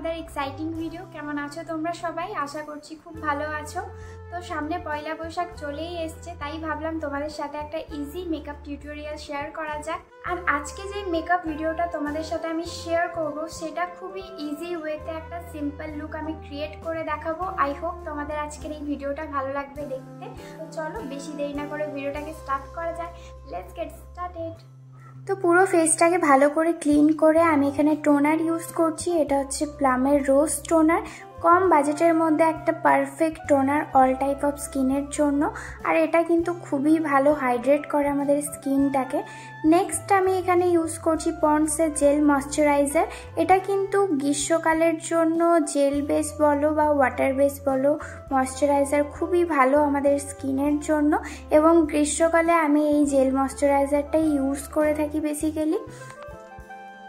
another exciting video। কেমন আছো তোমরা সবাই? আশা করছি খুব ভালো আছো। তো সামনে পয়লা বৈশাখ চলেই এসেছে, তাই ভাবলাম তোমাদের সাথে একটা ইজি মেকআপ টিউটোরিয়াল শেয়ার করা যাক। আর আজকে যে মেকআপ ভিডিওটা তোমাদের সাথে আমি শেয়ার করব সেটা খুবই ইজি ওয়েতে একটা সিম্পল লুক আমি ক্রিয়েট করে দেখাবো। আই হোপ তোমাদের আজকের এই ভিডিওটা ভালো লাগবে দেখতে। তো চলো বেশি দেরি না করে ভিডিওটাকে স্টার্ট করা যায়। Let's get started. তো পুরো ফেসটাকে ভালো করে ক্লিন করে আমি এখানে টোনার ইউজ করছি। এটা হচ্ছে প্লামের রোজ টোনার, কম বাজেটের মধ্যে একটা perfect toner all type of স্কিনের জন্য। আর এটা কিন্তু খুবই ভালো হাইড্রেট করে আমাদের স্কিনটাকে। নেক্সট আমি এখানে ইউজ করছি পন্ডসের জেল ময়শ্চারাইজার। এটা কিন্তু গ্রীষ্মকালের জন্য জেল বেস বলো বা ওয়াটার বেস বলো ময়শ্চারাইজার খুবই ভালো আমাদের স্কিনের জন্য, এবং গ্রীষ্মকালে আমি এই জেল ময়শ্চারাইজারটাই ইউজ করে থাকি বেসিক্যালি।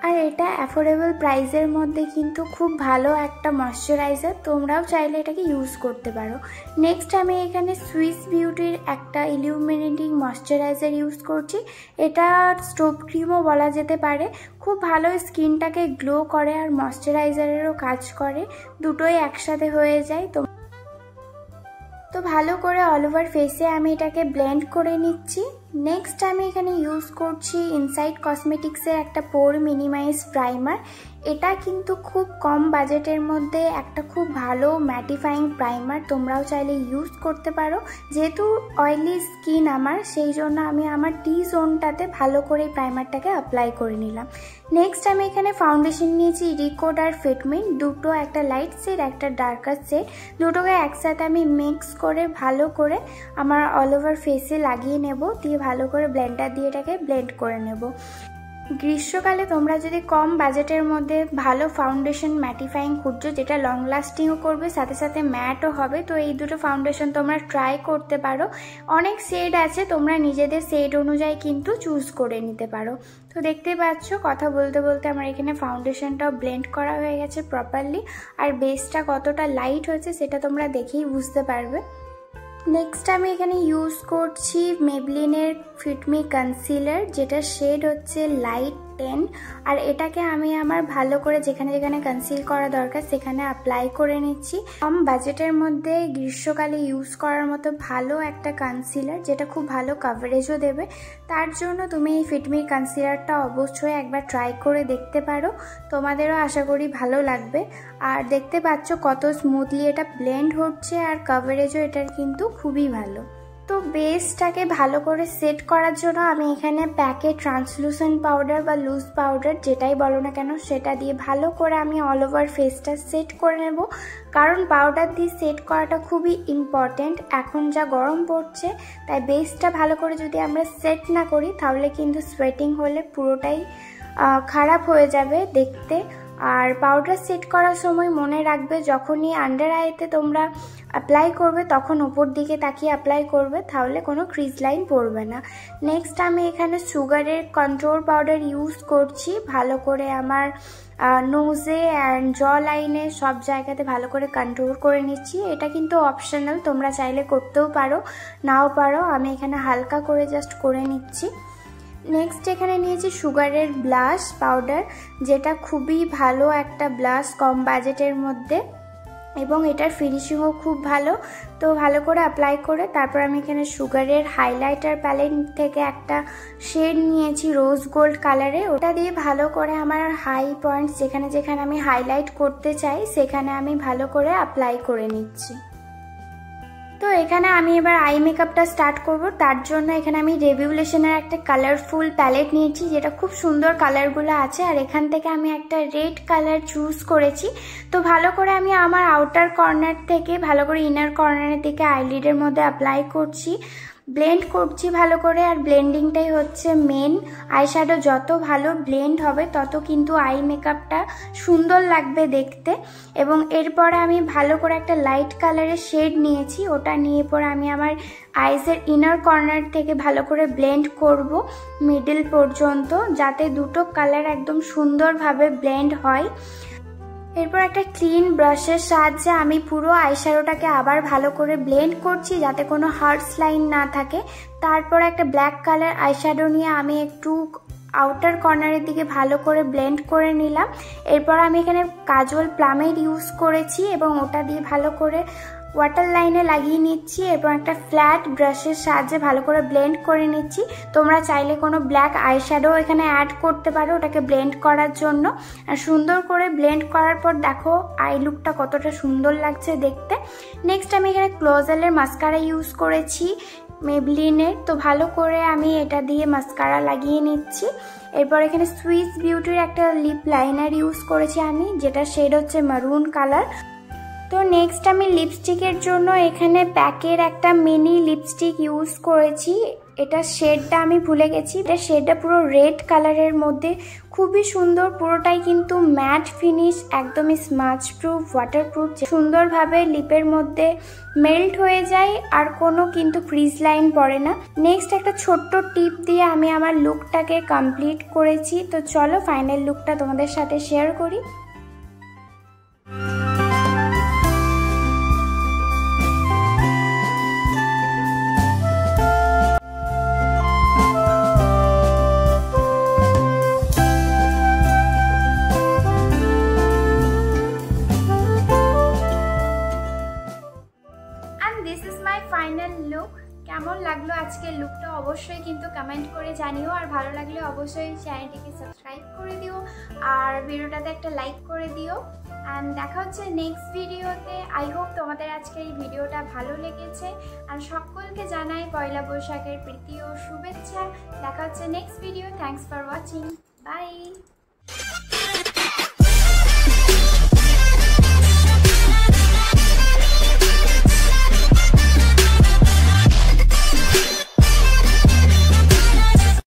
আর এটা অ্যাফোর্ডেবল প্রাইসের মধ্যে কিন্তু খুব ভালো একটা ময়শ্চারাইজার, তোমরাও চাইলে এটাকে ইউজ করতে পারো। নেক্সট আমি এখানে সুইস বিউটির একটা ইলুমিনেটিং ময়শ্চারাইজার ইউজ করছি। এটা স্টোভ ক্রিমও বলা যেতে পারে। খুব ভালো স্কিনটাকে গ্লো করে আর ময়শ্চারাইজারেরও কাজ করে, দুটোই একসাথে হয়ে যায়। তো ভালো করে অল ওভার ফেসে আমি এটাকে ব্লেন্ড করে নিচ্ছি। নেক্সট আমি এখানে ইউজ করছি ইনসাইড কসমেটিক্সের একটা পোর মিনিমাইজ প্রাইমার। এটা কিন্তু খুব কম বাজেটের মধ্যে একটা খুব ভালো ম্যাটিফাইং প্রাইমার, তোমরাও চাইলে ইউজ করতে পারো। যেহেতু অয়েলি স্কিন আমার, সেই জন্য আমি আমার টি জোনটাতে ভালো করে এই প্রাইমারটাকে অ্যাপ্লাই করে নিলাম। নেক্সট আমি এখানে ফাউন্ডেশন নিয়েছি রিকোড আর ফিটমিন দুটো, একটা লাইট শেড একটা ডার্কার শেড, দুটোকে একসাথে আমি মিক্স করে ভালো করে আমার অল ওভার ফেসে লাগিয়ে নেব, দিয়ে ভালো করে ব্লেন্ডার দিয়ে এটাকে ব্লেন্ড করে নেব। গ্রীষ্মকালে তোমরা যদি কম বাজেটের মধ্যে ভালো ফাউন্ডেশন ম্যাটিফাইং খুঁজছো, যেটা লং লাস্টিংও করবে সাথে সাথে ম্যাটও হবে, তো এই দুটো ফাউন্ডেশন তোমরা ট্রাই করতে পারো। অনেক শেড আছে, তোমরা নিজেদের শেড অনুযায়ী কিন্তু চুজ করে নিতে পারো। তো দেখতে পাচ্ছ কথা বলতে বলতে আমার এখানে ফাউন্ডেশনটাও ব্লেন্ড করা হয়ে গেছে প্রপারলি, আর বেসটা কতটা লাইট হয়েছে সেটা তোমরা দেখেই বুঝতে পারবে। নেক্সট আমি এখানে ইউজ করছি মেবলিনের ফিটমি কনসিলার, যেটা শেড হচ্ছে লাইট 10। আর এটাকে আমি আমার ভালো করে যেখানে যেখানে কনসিল করা দরকার সেখানে অ্যাপ্লাই করে নিচ্ছি। কম বাজেটের মধ্যে গ্রীষ্মকালে ইউজ করার মতো ভালো একটা কনসিলার, যেটা খুব ভালো কভারেজও দেবে। তার জন্য তুমি এই ফিটমি কনসিলারটা অবশ্যই একবার ট্রাই করে দেখতে পারো, তোমাদেরও আশা করি ভালো লাগবে। আর দেখতে পাচ্ছ কত স্মুথলি এটা ব্লেন্ড হচ্ছে, আর কভারেজও এটার কিন্তু খুবই ভালো। তো বেসটাকে ভালো করে সেট করার জন্য আমি এখানে প্যাকে ট্রান্সলুসেন্ট পাউডার বা লুজ পাউডার যেটাই বলো না কেন সেটা দিয়ে ভালো করে আমি অল ওভার ফেসটা সেট করে নেব, কারণ পাউডার দিয়ে সেট করাটা খুবই ইম্পর্টেন্ট। এখন যা গরম পড়ছে, তাই বেসটা ভালো করে যদি আমরা সেট না করি তাহলে কিন্তু সোয়েটিং হলে পুরোটাই খারাপ হয়ে যাবে দেখতে। আর পাউডার সেট করার সময় মনে রাখবে, যখনই আন্ডার আইতে তোমরা অ্যাপ্লাই করবে তখন ওপর দিকে তাকিয়ে অ্যাপ্লাই করবে, তাহলে কোনো ক্রিজ লাইন পড়বে না। নেক্সট আমি এখানে সুগারের কন্ট্রোল পাউডার ইউজ করছি, ভালো করে আমার নোজে অ্যান্ড জ লাইনে সব জায়গাতে ভালো করে কন্ট্রোল করে নিচ্ছি। এটা কিন্তু অপশনাল, তোমরা চাইলে করতেও পারো নাও পারো, আমি এখানে হালকা করে জাস্ট করে নিচ্ছি। নেক্সট এখানে নিয়েছি সুগারের ব্লাশ পাউডার, যেটা খুবই ভালো একটা ব্লাশ কম বাজেটের মধ্যে, এবং এটার ফিনিশিংও খুব ভালো। তো ভালো করে অ্যাপ্লাই করে তারপর আমি এখানে সুগারের হাইলাইটার প্যালেট থেকে একটা শেড নিয়েছি রোজ গোল্ড কালারে, ওটা দিয়ে ভালো করে আমার হাই পয়েন্টস যেখানে যেখানে আমি হাইলাইট করতে চাই সেখানে আমি ভালো করে অ্যাপ্লাই করে নিচ্ছি। তো এখানে আমি এবার আই মেকআপটা স্টার্ট করব। তার জন্য এখানে আমি রেভিউলেশনের একটা কালারফুল প্যালেট নিয়েছি, যেটা খুব সুন্দর কালারগুলো আছে, আর এখান থেকে আমি একটা রেড কালার চুজ করেছি। তো ভালো করে আমি আমার আউটার কর্নার থেকে ভালো করে ইনার কর্নারের দিকে আইলিডের মধ্যে অ্যাপ্লাই করছি, ব্লেন্ড করছি ভালো করে। আর ব্লেন্ডিংটাই হচ্ছে মেন, আইশ্যাডো যত ভালো ব্লেন্ড হবে তত কিন্তু আই মেকআপটা সুন্দর লাগবে দেখতে। এবং এরপরে আমি ভালো করে একটা লাইট কালারের শেড নিয়েছি, ওটা নিয়ে পরে আমি আমার আইসের ইনার কর্নার থেকে ভালো করে ব্লেন্ড করব মিডল পর্যন্ত, যাতে দুটো কালার একদম সুন্দরভাবে ব্লেন্ড হয়। এরপর একটা ক্লিন ব্রাশের সাহায্যে আমি পুরো আইশ্যাডোটাকে আবার ভালো করে ব্লেন্ড করছি, যাতে কোনো হার্ডস লাইন না থাকে। তারপর একটা ব্ল্যাক কালার আইশ্যাডো নিয়ে আমি একটু আউটার কর্নারের দিকে ভালো করে ব্লেন্ড করে নিলাম। এরপর আমি এখানে কাজল প্লামের ইউজ করেছি এবং ওটা দিয়ে ভালো করে ওয়াটার লাইনে লাগিয়ে নিচ্ছি। এরপর একটা ফ্ল্যাট ব্রাশের সাহায্যে ভালো করে ব্লেন্ড করে নিচ্ছি। তোমরা চাইলে কোনো ব্ল্যাক আইশ্যাডো এখানে অ্যাড করতে পারো ওটাকে ব্লেন্ড করার জন্য। আর সুন্দর করে ব্লেন্ড করার পর দেখো আই লুকটা কতটা সুন্দর লাগছে দেখতে। নেক্সট আমি এখানে ক্লোজেলের মাস্কারা ইউজ করেছি মেবলিনের, তো ভালো করে আমি এটা দিয়ে মাস্কারা লাগিয়ে নিচ্ছি। এরপর এখানে সুইস বিউটির একটা লিপ লাইনার ইউজ করেছি আমি, যেটা শেড হচ্ছে মারুন কালার। তো নেক্সট আমি লিপস্টিকের জন্য এখানে প্যাকের একটা মিনি লিপস্টিক ইউজ করেছি। এটা শেডটা আমি ভুলে গেছি, এটা শেডটা পুরো রেড কালারের মধ্যে, খুবই সুন্দর, পুরোটাই কিন্তু ম্যাট ফিনিশ, একদমই স্মাচ প্রুফ, ওয়াটারপ্রুফ, সুন্দরভাবে লিপের মধ্যে মেল্ট হয়ে যায় আর কোনো কিন্তু ক্রিজ লাইন পড়ে না। নেক্সট একটা ছোট্ট টিপ দিয়ে আমি আমার লুকটাকে কমপ্লিট করেছি। তো চলো ফাইনাল লুকটা তোমাদের সাথে শেয়ার করি। This is my final look. কেমন লাগলো আজকের লুকটা অবশ্যই কিন্তু কমেন্ট করে জানিও, আর ভালো লাগলে অবশ্যই চ্যানেলটিকে সাবস্ক্রাইব করে দিও আর ভিডিওটাতে একটা লাইক করে দিও। অ্যান্ড দেখা হচ্ছে নেক্সট ভিডিওতে। আই হোপ তোমাদের আজকের এই ভিডিওটা ভালো লেগেছে। আর সকলকে জানাই পয়লা বৈশাখের প্রীতি ও শুভেচ্ছা। দেখা হচ্ছে next video. Thanks for watching. By.